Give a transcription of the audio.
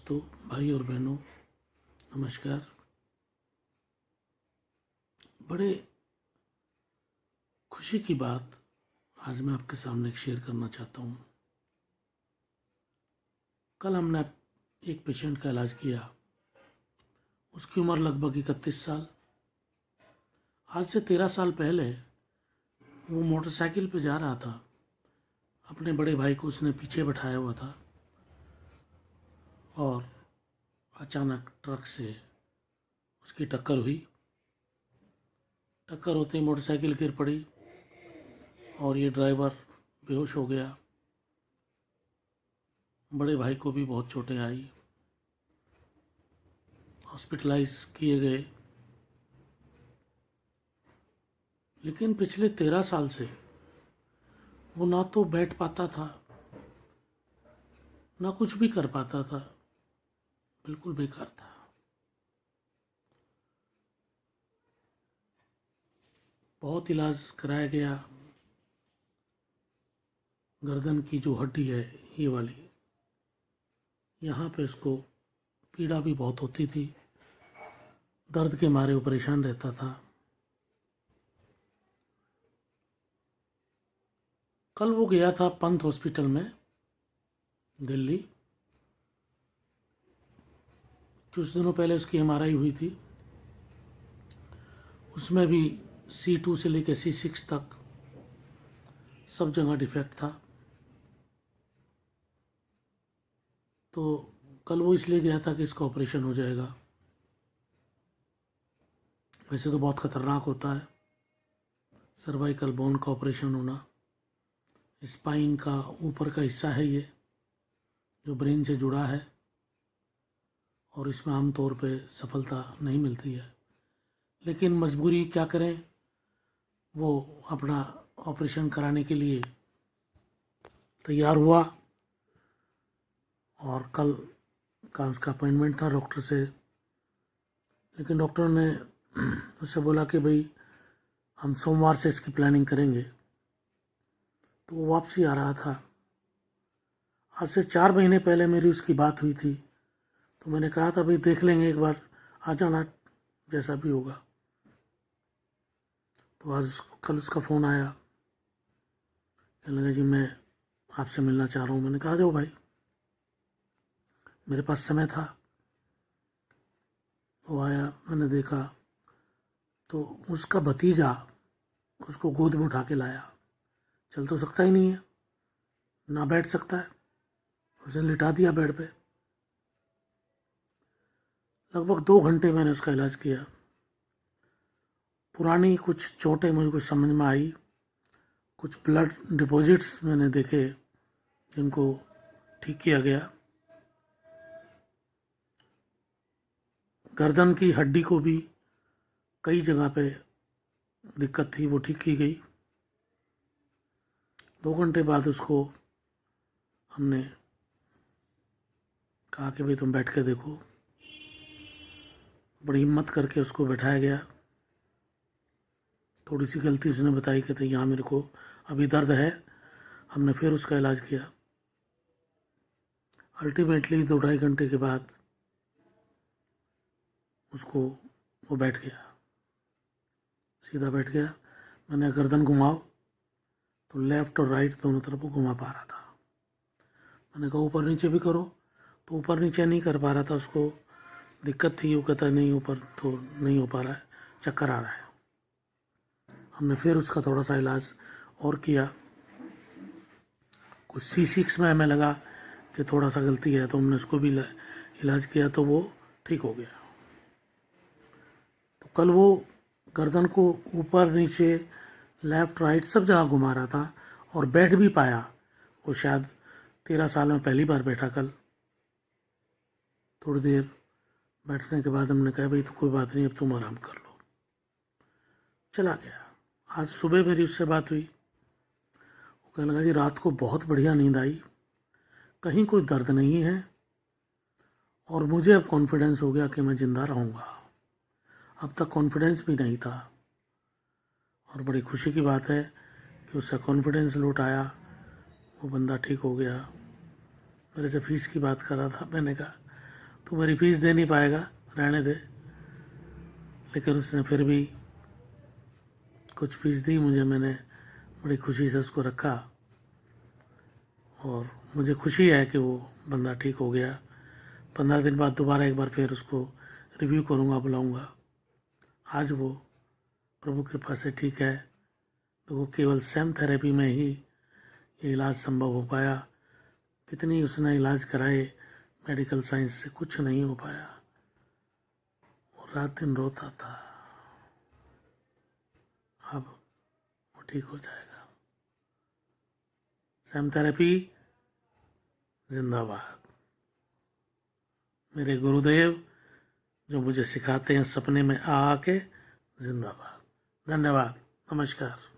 दोस्तों, भाई और बहनों, नमस्कार। बड़े खुशी की बात आज मैं आपके सामने शेयर करना चाहता हूँ। कल हमने एक पेशेंट का इलाज किया। उसकी उम्र लगभग 31 साल। आज से 13 साल पहले वो मोटरसाइकिल पे जा रहा था। अपने बड़े भाई को उसने पीछे बैठाया हुआ था और अचानक ट्रक से उसकी टक्कर हुई। टक्कर होते ही मोटरसाइकिल गिर पड़ी और ये ड्राइवर बेहोश हो गया। बड़े भाई को भी बहुत चोटें आई, हॉस्पिटलाइज किए गए। लेकिन पिछले 13 साल से वो ना तो बैठ पाता था, ना कुछ भी कर पाता था। बिल्कुल बेकार था। बहुत इलाज कराया गया। गर्दन की जो हड्डी है, ये वाली, यहाँ पे उसको पीड़ा भी बहुत होती थी। दर्द के मारे वो परेशान रहता था। कल वो गया था पंत हॉस्पिटल में, दिल्ली। कुछ दिनों पहले उसकी एमआरआई हुई थी। उसमें भी C2 से लेकर C6 तक सब जगह डिफेक्ट था। तो कल वो इसलिए गया था कि इसका ऑपरेशन हो जाएगा। वैसे तो बहुत ख़तरनाक होता है सर्वाइकल बोन का ऑपरेशन होना। स्पाइन का ऊपर का हिस्सा है ये, जो ब्रेन से जुड़ा है, और इसमें आमतौर पे सफलता नहीं मिलती है। लेकिन मजबूरी क्या करें, वो अपना ऑपरेशन कराने के लिए तैयार हुआ। और कल का उसका अपॉइंटमेंट था डॉक्टर से। लेकिन डॉक्टर ने उससे बोला कि भाई हम सोमवार से इसकी प्लानिंग करेंगे। तो वो वापसी आ रहा था। आज से 4 महीने पहले मेरी उसकी बात हुई थी। तो मैंने कहा था भाई देख लेंगे, एक बार आ जाना, जैसा भी होगा। तो आज कल उसका फ़ोन आया, कहने लगा जी मैं आपसे मिलना चाह रहा हूँ। मैंने कहा जाओ भाई। मेरे पास समय था। वो आया, मैंने देखा तो उसका भतीजा उसको गोद में उठा के लाया। चल तो सकता ही नहीं है, ना बैठ सकता है। उसने लिटा दिया बेड पे। लगभग 2 घंटे मैंने उसका इलाज किया। पुरानी कुछ चोटें मुझे समझ में आई, कुछ ब्लड डिपॉजिट्स मैंने देखे जिनको ठीक किया गया। गर्दन की हड्डी को भी कई जगह पे दिक्कत थी, वो ठीक की गई। 2 घंटे बाद उसको हमने कहा कि भाई तुम बैठ के देखो। बड़ी हिम्मत करके उसको बैठाया गया। थोड़ी सी गलती उसने बताई कि तो यहाँ मेरे को अभी दर्द है। हमने फिर उसका इलाज किया। अल्टीमेटली 2-2.5 घंटे के बाद उसको वो बैठ गया, सीधा बैठ गया। मैंने गर्दन घुमाओ तो लेफ़्ट और राइट दोनों तरफ वो घुमा पा रहा था। मैंने कहा ऊपर नीचे भी करो, तो ऊपर नीचे नहीं कर पा रहा था। उसको दिक्कत थी। वो कहता नहीं ऊपर तो नहीं हो पा रहा है, चक्कर आ रहा है। हमने फिर उसका थोड़ा सा इलाज और किया। कुछ C6 में हमें लगा कि थोड़ा सा गलती है, तो हमने उसको भी इलाज किया, तो वो ठीक हो गया। तो कल वो गर्दन को ऊपर नीचे लेफ़्ट राइट सब जगह घुमा रहा था और बैठ भी पाया। वो शायद 13 साल में पहली बार बैठा कल। थोड़ी देर बैठने के बाद हमने कहा भाई तो कोई बात नहीं, अब तुम आराम कर लो। चला गया। आज सुबह मेरी उससे बात हुई। वो कहने लगा जी रात को बहुत बढ़िया नींद आई, कहीं कोई दर्द नहीं है, और मुझे अब कॉन्फिडेंस हो गया कि मैं ज़िंदा रहूँगा। अब तक कॉन्फिडेंस भी नहीं था। और बड़ी खुशी की बात है कि उसका कॉन्फिडेंस लौट आया। वो बंदा ठीक हो गया। मेरे से फीस की बात कर रहा था। मैंने कहा तू मेरी फीस दे नहीं पाएगा, रहने दे। लेकिन उसने फिर भी कुछ फीस दी मुझे, मैंने बड़ी खुशी से उसको रखा और मुझे खुशी है कि वो बंदा ठीक हो गया। 15 दिन बाद दोबारा एक बार फिर उसको रिव्यू करूँगा, बुलाऊँगा। आज वो प्रभु कृपा से ठीक है। तो वो केवल सैम थेरेपी में ही ये इलाज संभव हो पाया। कितनी उसने इलाज कराए मेडिकल साइंस से, कुछ नहीं हो पाया। वो रात दिन रोता था। अब वो ठीक हो जाएगा। सैम थेरेपी जिंदाबाद। मेरे गुरुदेव जो मुझे सिखाते हैं सपने में आ आके, जिंदाबाद। धन्यवाद, नमस्कार।